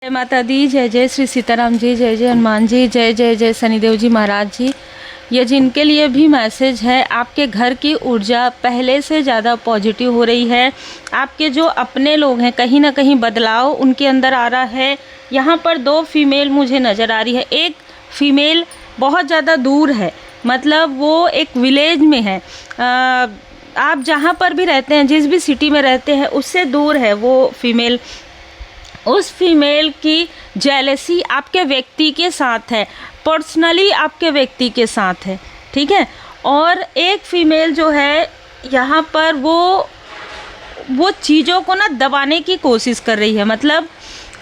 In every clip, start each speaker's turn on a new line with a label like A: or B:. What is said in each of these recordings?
A: जय माता दी, जय जय श्री सीताराम जी, जय जय हनुमान जी, जय जय जय शनिदेव जी महाराज जी। ये जिनके लिए भी मैसेज है, आपके घर की ऊर्जा पहले से ज़्यादा पॉजिटिव हो रही है। आपके जो अपने लोग हैं, कहीं ना कहीं बदलाव उनके अंदर आ रहा है। यहाँ पर 2 फीमेल मुझे नज़र आ रही है। एक फीमेल बहुत ज़्यादा दूर है, मतलब वो एक विलेज में है। आप जहाँ पर भी रहते हैं, जिस भी सिटी में रहते हैं, उससे दूर है वो फीमेल। उस फीमेल की जेलसी आपके व्यक्ति के साथ है, पर्सनली आपके व्यक्ति के साथ है, ठीक है। और एक फीमेल जो है यहाँ पर वो चीज़ों को ना दबाने की कोशिश कर रही है, मतलब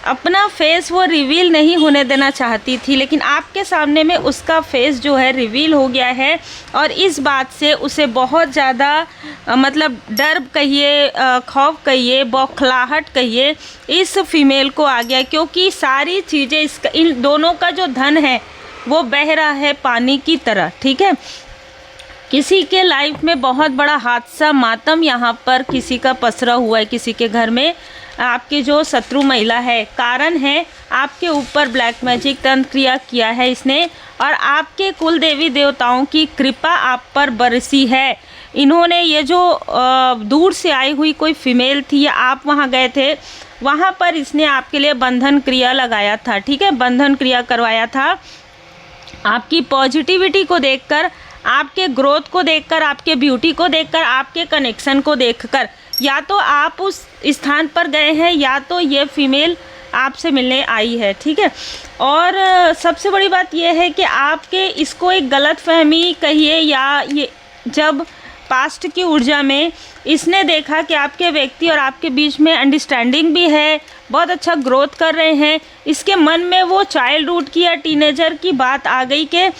A: अपना फेस वो रिवील नहीं होने देना चाहती थी, लेकिन आपके सामने में उसका फेस जो है रिवील हो गया है। और इस बात से उसे बहुत ज़्यादा मतलब डर कहिए, खौफ कहिए, बौखलाहट कहिए, इस फीमेल को आ गया, क्योंकि सारी चीज़ें इन दोनों का जो धन है वो बह रहा है पानी की तरह, ठीक है। किसी के लाइफ में बहुत बड़ा हादसा, मातम यहाँ पर किसी का पसरा हुआ है, किसी के घर में। आपकी जो शत्रु महिला है, कारण है आपके ऊपर ब्लैक मैजिक तंत्र क्रिया किया है इसने, और आपके कुल देवी देवताओं की कृपा आप पर बरसी है। इन्होंने ये जो दूर से आई हुई कोई फीमेल थी, या आप वहाँ गए थे, वहाँ पर इसने आपके लिए बंधन क्रिया लगाया था, ठीक है, बंधन क्रिया करवाया था। आपकी पॉजिटिविटी को देखकर, आपके ग्रोथ को देखकर, आपके ब्यूटी को देखकर, आपके कनेक्शन को देखकर, या तो आप उस स्थान पर गए हैं या तो ये फीमेल आपसे मिलने आई है, ठीक है। और सबसे बड़ी बात यह है कि आपके इसको एक गलतफहमी कहिए, या ये जब पास्ट की ऊर्जा में इसने देखा कि आपके व्यक्ति और आपके बीच में अंडरस्टैंडिंग भी है, बहुत अच्छा ग्रोथ कर रहे हैं, इसके मन में वो चाइल्डहुड की या टीनेजर की बात आ गई कि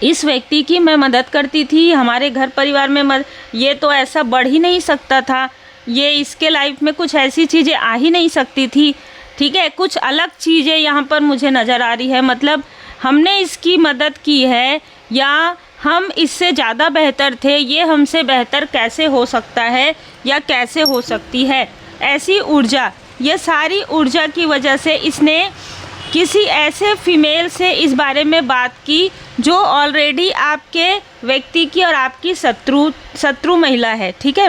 A: इस व्यक्ति की मैं मदद करती थी, हमारे घर परिवार में ये तो ऐसा बढ़ ही नहीं सकता था, ये इसके लाइफ में कुछ ऐसी चीज़ें आ ही नहीं सकती थी, ठीक है। कुछ अलग चीज़ें यहाँ पर मुझे नज़र आ रही है, मतलब हमने इसकी मदद की है, या हम इससे ज़्यादा बेहतर थे, ये हमसे बेहतर कैसे हो सकता है या कैसे हो सकती है, ऐसी ऊर्जा, ये सारी ऊर्जा की वजह से इसने किसी ऐसे फीमेल से इस बारे में बात की जो ऑलरेडी आपके व्यक्ति की और आपकी शत्रु महिला है, ठीक है।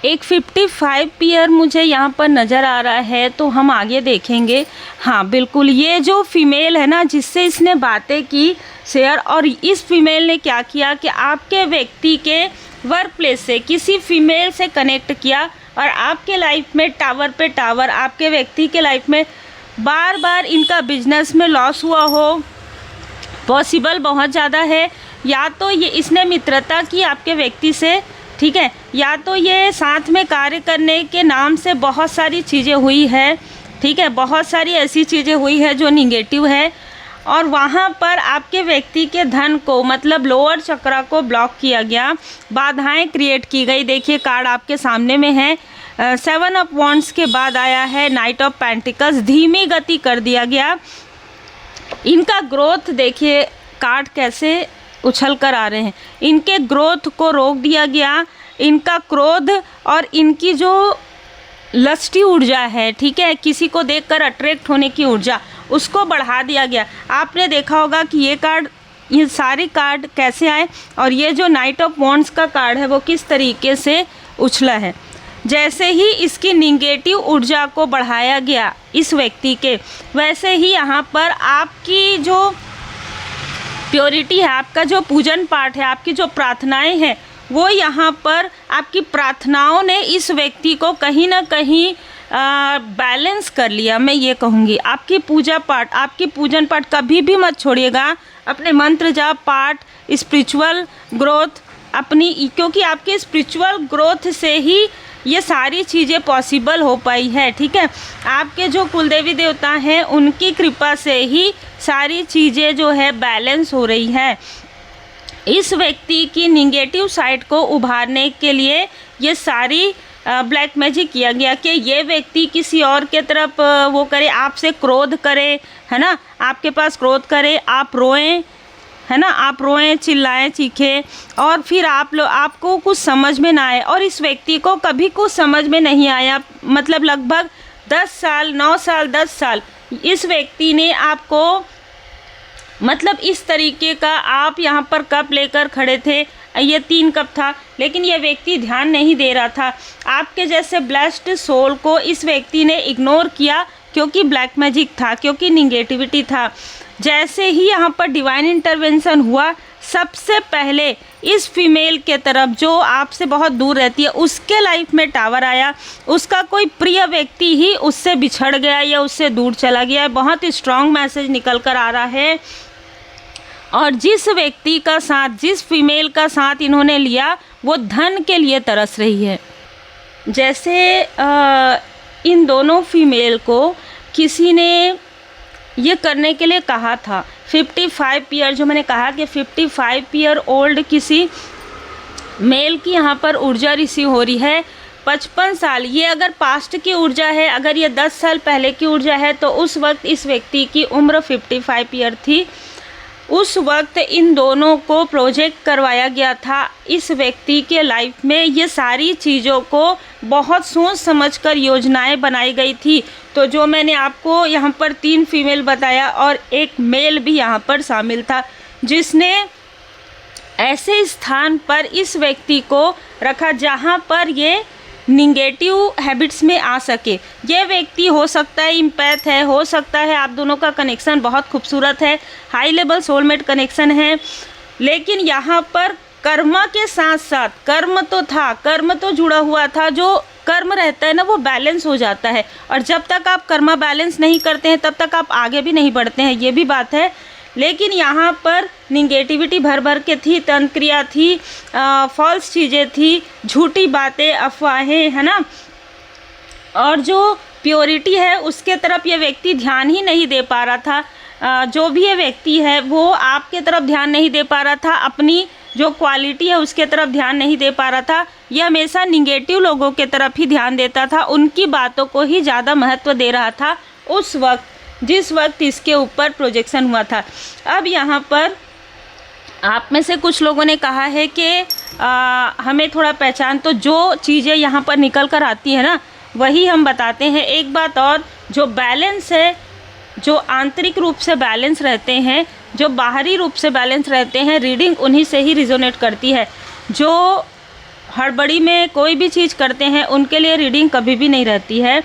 A: एक 55 पेयर मुझे यहाँ पर नज़र आ रहा है, तो हम आगे देखेंगे। हाँ बिल्कुल, ये जो फीमेल है ना, जिससे इसने बातें की शेयर, और इस फीमेल ने क्या किया कि आपके व्यक्ति के वर्क प्लेस से किसी फीमेल से कनेक्ट किया, और आपके लाइफ में टावर पे टावर, आपके व्यक्ति के लाइफ में बार बार इनका बिजनेस में लॉस हुआ हो, पॉसिबल बहुत ज़्यादा है। या तो ये इसने मित्रता की आपके व्यक्ति से, ठीक है, या तो ये साथ में कार्य करने के नाम से बहुत सारी चीज़ें हुई है, ठीक है, बहुत सारी ऐसी चीज़ें हुई है जो निगेटिव है, और वहाँ पर आपके व्यक्ति के धन को, मतलब लोअर चक्रा को ब्लॉक किया गया, बाधाएं क्रिएट की गई। देखिए कार्ड आपके सामने में है, 7 ऑफ वॉन्ड्स के बाद आया है नाइट ऑफ पेंटिकल्स, धीमी गति कर दिया गया। इनका ग्रोथ देखिए कार्ड कैसे उछल कर आ रहे हैं, इनके ग्रोथ को रोक दिया गया, इनका क्रोध और इनकी जो लस्टी ऊर्जा है, ठीक है, किसी को देखकर अट्रैक्ट होने की ऊर्जा, उसको बढ़ा दिया गया। आपने देखा होगा कि ये कार्ड, ये सारे कार्ड कैसे आए, और ये जो नाइट ऑफ वॉन्ड्स का कार्ड है वो किस तरीके से उछला है। जैसे ही इसकी निगेटिव ऊर्जा को बढ़ाया गया इस व्यक्ति के, वैसे ही यहाँ पर आपकी जो प्योरिटी है, आपका जो पूजन पाठ है, आपकी जो प्रार्थनाएं हैं, वो यहाँ पर आपकी प्रार्थनाओं ने इस व्यक्ति को कहीं ना कहीं बैलेंस कर लिया। मैं ये कहूँगी आपकी पूजा पाठ, आपकी पूजन पाठ कभी भी मत छोड़िएगा, अपने मंत्र जाप पाठ, स्पिरिचुअल ग्रोथ अपनी, क्योंकि आपके स्पिरिचुअल ग्रोथ से ही ये सारी चीज़ें पॉसिबल हो पाई है, ठीक है। आपके जो कुलदेवी देवता हैं उनकी कृपा से ही सारी चीज़ें जो है बैलेंस हो रही है। इस व्यक्ति की निगेटिव साइड को उभारने के लिए ये सारी ब्लैक मैजिक किया गया कि ये व्यक्ति किसी और के तरफ वो करे, आपसे क्रोध करे, है ना, आपके पास क्रोध करे, आप रोएं, है ना, आप रोएं, चिल्लाएं, चीखें, और फिर आपको कुछ समझ में ना आए। और इस व्यक्ति को कभी कुछ समझ में नहीं आया, मतलब लगभग 10 साल, 9 साल, 10 साल इस व्यक्ति ने आपको मतलब इस तरीके का आप यहाँ पर कप लेकर खड़े थे, ये 3 कप था, लेकिन ये व्यक्ति ध्यान नहीं दे रहा था। आपके जैसे ब्लेस्ड सोल को इस व्यक्ति ने इग्नोर किया क्योंकि ब्लैक मैजिक था, क्योंकि निगेटिविटी था। जैसे ही यहाँ पर डिवाइन इंटरवेंशन हुआ, सबसे पहले इस फीमेल के तरफ जो आपसे बहुत दूर रहती है उसके लाइफ में टावर आया। उसका कोई प्रिय व्यक्ति ही उससे बिछड़ गया या उससे दूर चला गया। बहुत स्ट्रॉन्ग मैसेज निकल कर आ रहा है। और जिस व्यक्ति का साथ, जिस फीमेल का साथ इन्होंने लिया, वो धन के लिए तरस रही है। जैसे इन दोनों फीमेल को किसी ने ये करने के लिए कहा था। 55 ईयर, जो मैंने कहा कि 55 ईयर ओल्ड किसी मेल की यहाँ पर ऊर्जा रिसीव हो रही है। 55 साल, ये अगर पास्ट की ऊर्जा है, अगर ये 10 साल पहले की ऊर्जा है, तो उस वक्त इस व्यक्ति की उम्र 55 ईयर थी। उस वक्त इन दोनों को प्रोजेक्ट करवाया गया था इस व्यक्ति के लाइफ में। ये सारी चीज़ों को बहुत सोच समझकर योजनाएं बनाई गई थी। तो जो मैंने आपको यहाँ पर 3 फीमेल बताया और एक मेल भी यहाँ पर शामिल था, जिसने ऐसे स्थान पर इस व्यक्ति को रखा जहाँ पर ये निगेटिव हैबिट्स में आ सके। ये व्यक्ति हो सकता है इम्पैथ है, हो सकता है आप दोनों का कनेक्शन बहुत खूबसूरत है, हाई लेवल सोलमेट कनेक्शन है, लेकिन यहाँ पर कर्म के साथ साथ कर्म तो था, कर्म तो जुड़ा हुआ था। जो कर्म रहता है ना, वो बैलेंस हो जाता है, और जब तक आप कर्म बैलेंस नहीं करते हैं तब तक आप आगे भी नहीं बढ़ते हैं, ये भी बात है। लेकिन यहाँ पर निगेटिविटी भर भर के थी, तंत्रिया थी, फॉल्स चीज़ें थी, झूठी बातें, अफवाहें, है ना। और जो प्योरिटी है उसके तरफ ये व्यक्ति ध्यान ही नहीं दे पा रहा था। जो भी ये व्यक्ति है वो आपके तरफ ध्यान नहीं दे पा रहा था, अपनी जो क्वालिटी है उसके तरफ ध्यान नहीं दे पा रहा था। ये हमेशा निगेटिव लोगों के तरफ ही ध्यान देता था, उनकी बातों को ही ज़्यादा महत्व दे रहा था उस वक्त, जिस वक्त इसके ऊपर प्रोजेक्शन हुआ था। अब यहाँ पर आप में से कुछ लोगों ने कहा है कि हमें थोड़ा पहचान, तो जो चीज़ें यहाँ पर निकल कर आती है ना वही हम बताते हैं। एक बात और, जो बैलेंस है, जो आंतरिक रूप से बैलेंस रहते हैं, जो बाहरी रूप से बैलेंस रहते हैं, रीडिंग उन्हीं से ही रिजोनेट करती है। जो हड़बड़ी में कोई भी चीज़ करते हैं उनके लिए रीडिंग कभी भी नहीं रहती है।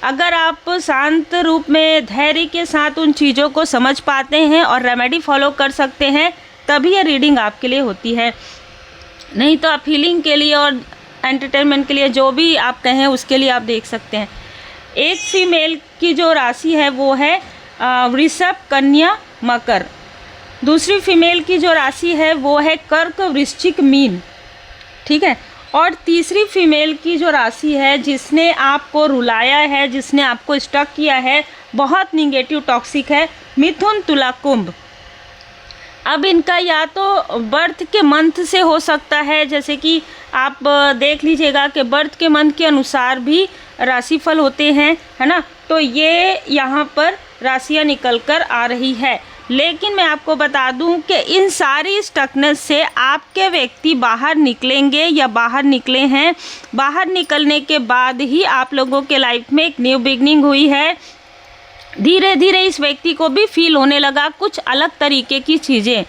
A: अगर आप शांत रूप में धैर्य के साथ उन चीज़ों को समझ पाते हैं और रेमेडी फॉलो कर सकते हैं, तभी ये रीडिंग आपके लिए होती है। नहीं तो आप हीलिंग के लिए और एंटरटेनमेंट के लिए, जो भी आप कहें उसके लिए आप देख सकते हैं। एक फीमेल की जो राशि है वो है वृषभ, कन्या, मकर। दूसरी फीमेल की जो राशि है वो है कर्क, वृश्चिक, मीन, ठीक है। और तीसरी फीमेल की जो राशि है, जिसने आपको रुलाया है, जिसने आपको स्टक किया है, बहुत निगेटिव टॉक्सिक है, मिथुन, तुला, कुंभ। अब इनका या तो बर्थ के मंथ से हो सकता है, जैसे कि आप देख लीजिएगा कि बर्थ के मंथ के अनुसार भी राशिफल होते हैं, है ना। तो ये यहाँ पर राशियाँ निकल कर आ रही है। लेकिन मैं आपको बता दूं कि इन सारी स्टकनेस से आपके व्यक्ति बाहर निकलेंगे या बाहर निकले हैं। बाहर निकलने के बाद ही आप लोगों के लाइफ में एक न्यू बिगनिंग हुई है। धीरे धीरे इस व्यक्ति को भी फील होने लगा कुछ अलग तरीके की चीज़ें,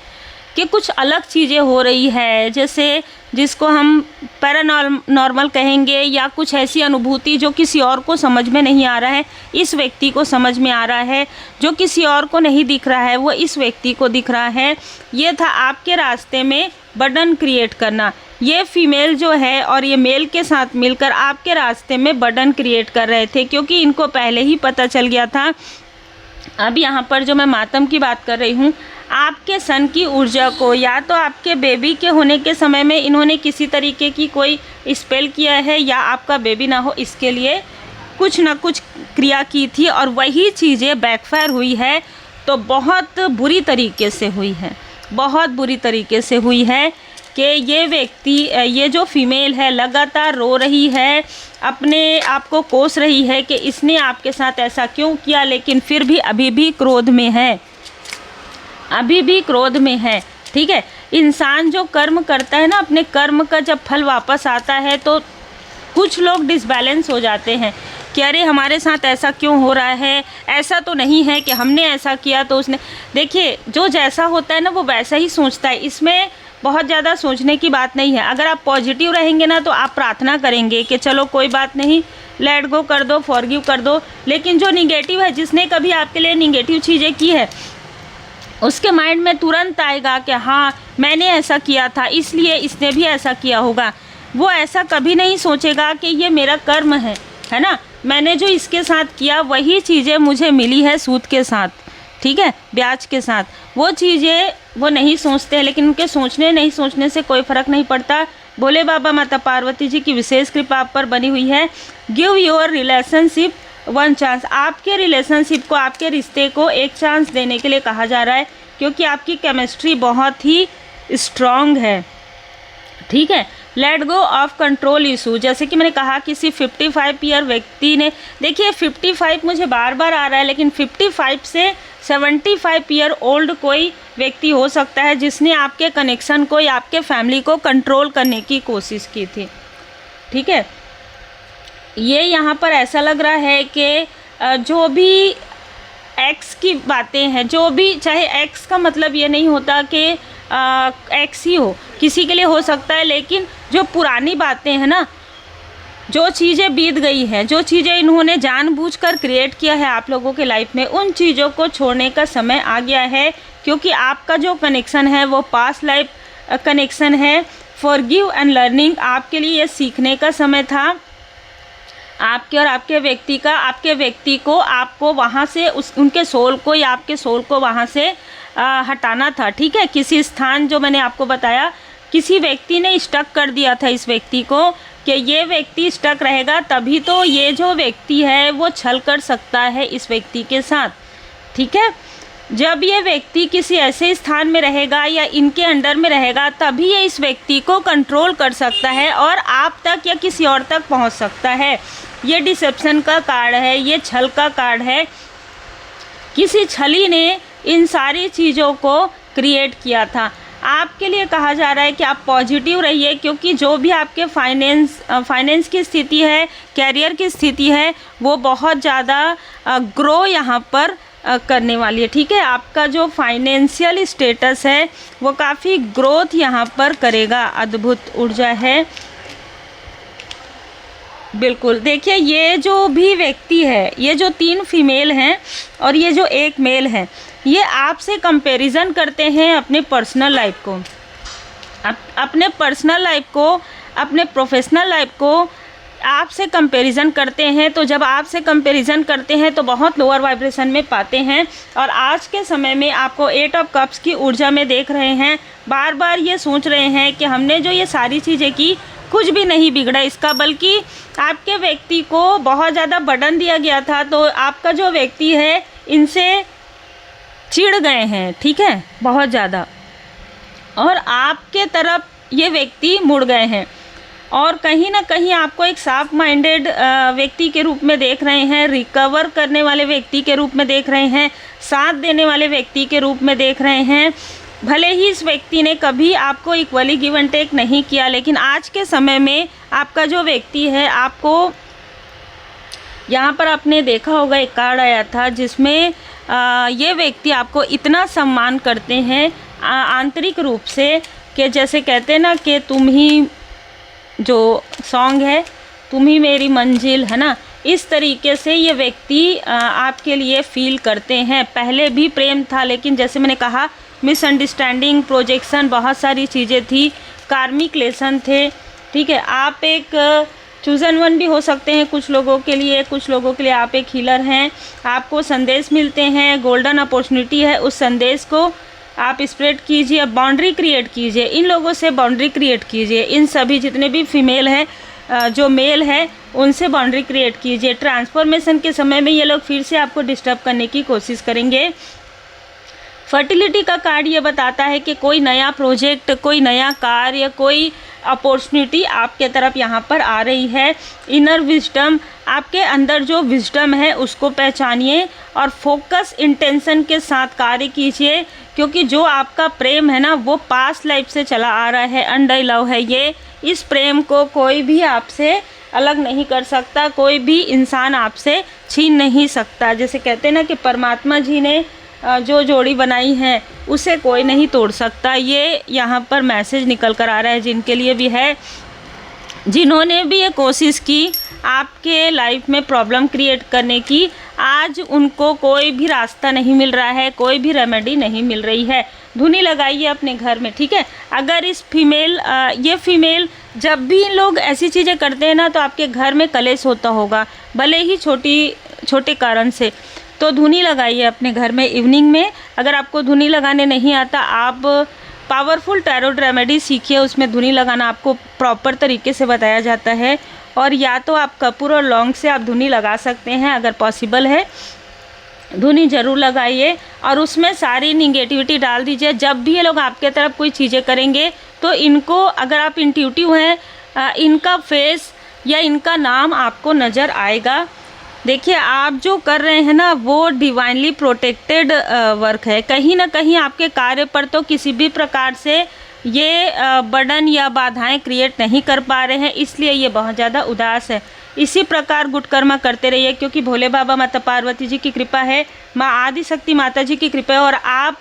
A: कि कुछ अलग चीज़ें हो रही है, जैसे जिसको हम पैरानॉर्मल कहेंगे, या कुछ ऐसी अनुभूति जो किसी और को समझ में नहीं आ रहा है, इस व्यक्ति को समझ में आ रहा है। जो किसी और को नहीं दिख रहा है वो इस व्यक्ति को दिख रहा है। ये था आपके रास्ते में बर्डन क्रिएट करना। ये फीमेल जो है और ये मेल के साथ मिलकर आपके रास्ते में बर्डन क्रिएट कर रहे थे, क्योंकि इनको पहले ही पता चल गया था। अब यहाँ पर जो मैं मातम की बात कर रही हूँ, आपके सन की ऊर्जा को, या तो आपके बेबी के होने के समय में इन्होंने किसी तरीके की कोई स्पेल किया है, या आपका बेबी ना हो इसके लिए कुछ ना कुछ क्रिया की थी, और वही चीज़ें बैकफायर हुई है। तो बहुत बुरी तरीके से हुई है, बहुत बुरी तरीके से हुई है कि ये व्यक्ति, ये जो फीमेल है, लगातार रो रही है, अपने आप को कोस रही है कि इसने आपके साथ ऐसा क्यों किया, लेकिन फिर भी अभी भी क्रोध में है, अभी भी क्रोध में है, ठीक है। इंसान जो कर्म करता है ना, अपने कर्म का जब फल वापस आता है तो कुछ लोग डिसबैलेंस हो जाते हैं, कि अरे हमारे साथ ऐसा क्यों हो रहा है, ऐसा तो नहीं है कि हमने ऐसा किया तो उसने। देखिए, जो जैसा होता है ना वो वैसा ही सोचता है, इसमें बहुत ज़्यादा सोचने की बात नहीं है। अगर आप पॉजिटिव रहेंगे ना तो आप प्रार्थना करेंगे कि चलो कोई बात नहीं, लेट गो कर दो, फॉरगिव कर दो। लेकिन जो निगेटिव है, जिसने कभी आपके लिए निगेटिव चीज़ें की है, उसके माइंड में तुरंत आएगा कि हाँ मैंने ऐसा किया था इसलिए इसने भी ऐसा किया होगा। वो ऐसा कभी नहीं सोचेगा कि ये मेरा कर्म है ना, मैंने जो इसके साथ किया वही चीज़ें मुझे मिली है सूद के साथ, ठीक है, ब्याज के साथ। वो चीज़ें वो नहीं सोचते हैं, लेकिन उनके सोचने नहीं सोचने से कोई फ़र्क नहीं पड़ता। भोले बाबा माता पार्वती जी की विशेष कृपा आप पर बनी हुई है। Give your relationship one chance, आपके रिलेशनशिप को, आपके रिश्ते को एक चांस देने के लिए कहा जा रहा है, क्योंकि आपकी केमिस्ट्री बहुत ही स्ट्रॉन्ग है, ठीक है। Let go of control issue, जैसे कि मैंने कहा किसी 55 ईयर व्यक्ति ने, देखिए 55 मुझे बार बार आ रहा है, लेकिन 55 से 75 ईयर ओल्ड कोई व्यक्ति हो सकता है जिसने आपके कनेक्शन को या आपके फैमिली को कंट्रोल करने की कोशिश की थी, ठीक है। ये यहाँ पर ऐसा लग रहा है कि जो भी एक्स की बातें हैं, जो भी, चाहे एक्स का मतलब ये नहीं होता कि एक्स ही हो, किसी के लिए हो सकता है, लेकिन जो पुरानी बातें हैं ना, जो चीज़ें बीत गई हैं, जो चीज़ें इन्होंने जानबूझकर क्रिएट किया है आप लोगों के लाइफ में, उन चीज़ों को छोड़ने का समय आ गया है, क्योंकि आपका जो कनेक्शन है वो पास्ट लाइफ कनेक्शन है। फॉरगिव एंड लर्निंग, आपके लिए ये सीखने का समय था, आपके और आपके व्यक्ति को आपको वहाँ से उनके सोल को या आपके सोल को वहाँ से हटाना था, ठीक है। किसी स्थान, जो मैंने आपको बताया, किसी व्यक्ति ने स्टक कर दिया था इस व्यक्ति को कि ये व्यक्ति स्टक रहेगा तभी तो ये जो व्यक्ति है वो छल कर सकता है इस व्यक्ति के साथ, ठीक है। जब ये व्यक्ति किसी ऐसे स्थान में रहेगा या इनके अंडर में रहेगा तभी ये इस व्यक्ति को कंट्रोल कर सकता है और आप तक या किसी और तक पहुंच सकता है। ये डिसेप्शन का कार्ड है, ये छल का कार्ड है। किसी छली ने इन सारी चीज़ों को क्रिएट किया था। आपके लिए कहा जा रहा है कि आप पॉजिटिव रहिए, क्योंकि जो भी आपके फाइनेंस की स्थिति है, कैरियर की स्थिति है, वो बहुत ज़्यादा ग्रो यहाँ पर करने वाली है, ठीक है। आपका जो फाइनेंशियल स्टेटस है वो काफ़ी ग्रोथ यहाँ पर करेगा। अद्भुत ऊर्जा है, बिल्कुल। देखिए, ये जो भी व्यक्ति है, ये जो 3 फीमेल हैं और ये जो 1 मेल है, ये आपसे कंपैरिजन करते हैं अपने पर्सनल लाइफ को, अपने पर्सनल लाइफ को, अपने प्रोफेशनल लाइफ को आपसे कंपैरिजन करते हैं। तो जब आपसे कंपैरिजन करते हैं तो बहुत लोअर वाइब्रेशन में पाते हैं, और आज के समय में आपको 8 ऑफ कप्स की ऊर्जा में देख रहे हैं। बार बार ये सोच रहे हैं कि हमने जो ये सारी चीज़ें की, कुछ भी नहीं बिगड़ा इसका, बल्कि आपके व्यक्ति को बहुत ज़्यादा बर्डन दिया गया था। तो आपका जो व्यक्ति है इनसे चिढ़ गए हैं, ठीक है, बहुत ज़्यादा, और आपके तरफ ये व्यक्ति मुड़ गए हैं, और कहीं ना कहीं आपको एक सॉफ्ट माइंडेड व्यक्ति के रूप में देख रहे हैं, रिकवर करने वाले व्यक्ति के रूप में देख रहे हैं, साथ देने वाले व्यक्ति के रूप में देख रहे हैं। भले ही इस व्यक्ति ने कभी आपको इक्वली गिव एंड टेक नहीं किया, लेकिन आज के समय में आपका जो व्यक्ति है, आपको यहाँ पर आपने देखा होगा एक कार्ड आया था जिसमें ये व्यक्ति आपको इतना सम्मान करते हैं आंतरिक रूप से, कि जैसे कहते हैं ना कि तुम ही, जो सॉन्ग है, तुम ही मेरी मंजिल, है ना, इस तरीके से ये व्यक्ति आपके लिए फील करते हैं। पहले भी प्रेम था, लेकिन जैसे मैंने कहा, मिसअंडरस्टैंडिंग, प्रोजेक्शन, बहुत सारी चीज़ें थी, कार्मिक लेसन थे, ठीक है। आप एक चूज़न वन भी हो सकते हैं कुछ लोगों के लिए, कुछ लोगों के लिए आप एक हीलर हैं। आपको संदेश मिलते हैं, गोल्डन अपॉर्चुनिटी है, उस संदेश को आप स्प्रेड कीजिए, बाउंड्री क्रिएट कीजिए, इन लोगों से बाउंड्री क्रिएट कीजिए, इन सभी जितने भी फीमेल हैं, जो मेल है, उनसे बाउंड्री क्रिएट कीजिए। ट्रांसफॉर्मेशन के समय में ये लोग फिर से आपको डिस्टर्ब करने की कोशिश करेंगे। फर्टिलिटी का कार्ड ये बताता है कि कोई नया प्रोजेक्ट, कोई नया कार्य, कोई अपॉर्चुनिटी आपके तरफ यहाँ पर आ रही है। इनर विजडम, आपके अंदर जो विजडम है उसको पहचानिए और फोकस इंटेंशन के साथ कार्य कीजिए, क्योंकि जो आपका प्रेम है ना, वो पास्ट लाइफ से चला आ रहा है, अंडर लव है ये। इस प्रेम को कोई भी आपसे अलग नहीं कर सकता, कोई भी इंसान आपसे छीन नहीं सकता। जैसे कहते हैं ना कि परमात्मा जी ने जो जोड़ी बनाई है उसे कोई नहीं तोड़ सकता। ये यहाँ पर मैसेज निकल कर आ रहा है जिनके लिए भी है, जिन्होंने भी ये कोशिश की आपके लाइफ में प्रॉब्लम क्रिएट करने की, आज उनको कोई भी रास्ता नहीं मिल रहा है, कोई भी रेमेडी नहीं मिल रही है। धुनी लगाइए अपने घर में, ठीक है। अगर इस ये फीमेल जब भी लोग ऐसी चीज़ें करते हैं ना तो आपके घर में कलेश होता होगा, भले ही छोटे कारण से। तो धुनी लगाइए अपने घर में इवनिंग में। अगर आपको धुनी लगाने नहीं आता, आप पावरफुल टैरोट रेमेडी सीखिए, उसमें धुनी लगाना आपको प्रॉपर तरीके से बताया जाता है। और या तो आप कपूर और लौंग से आप धुनी लगा सकते हैं, अगर पॉसिबल है धुनी ज़रूर लगाइए और उसमें सारी निगेटिविटी डाल दीजिए। जब भी ये लोग आपके तरफ कोई चीज़ें करेंगे तो इनको, अगर आप इंट्यूटिव हैं, इनका फेस या इनका नाम आपको नज़र आएगा। देखिए, आप जो कर रहे हैं ना वो डिवाइनली प्रोटेक्टेड वर्क है। कहीं ना कहीं आपके कार्य पर तो किसी भी प्रकार से ये बर्डन या बाधाएं क्रिएट नहीं कर पा रहे हैं, इसलिए ये बहुत ज़्यादा उदास है। इसी प्रकार गुड कर्म करते रहिए, क्योंकि भोले बाबा माता पार्वती जी की कृपा है, माँ आदि शक्ति माता जी की कृपा है। और आप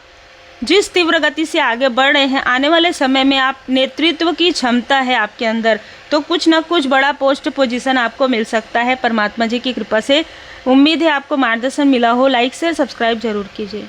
A: जिस तीव्र गति से आगे बढ़ रहे हैं, आने वाले समय में आप नेतृत्व की क्षमता है आपके अंदर, तो कुछ ना कुछ बड़ा पोस्ट पोजीशन आपको मिल सकता है परमात्मा जी की कृपा से। उम्मीद है आपको मार्गदर्शन मिला हो। लाइक शेयर सब्सक्राइब जरूर कीजिए।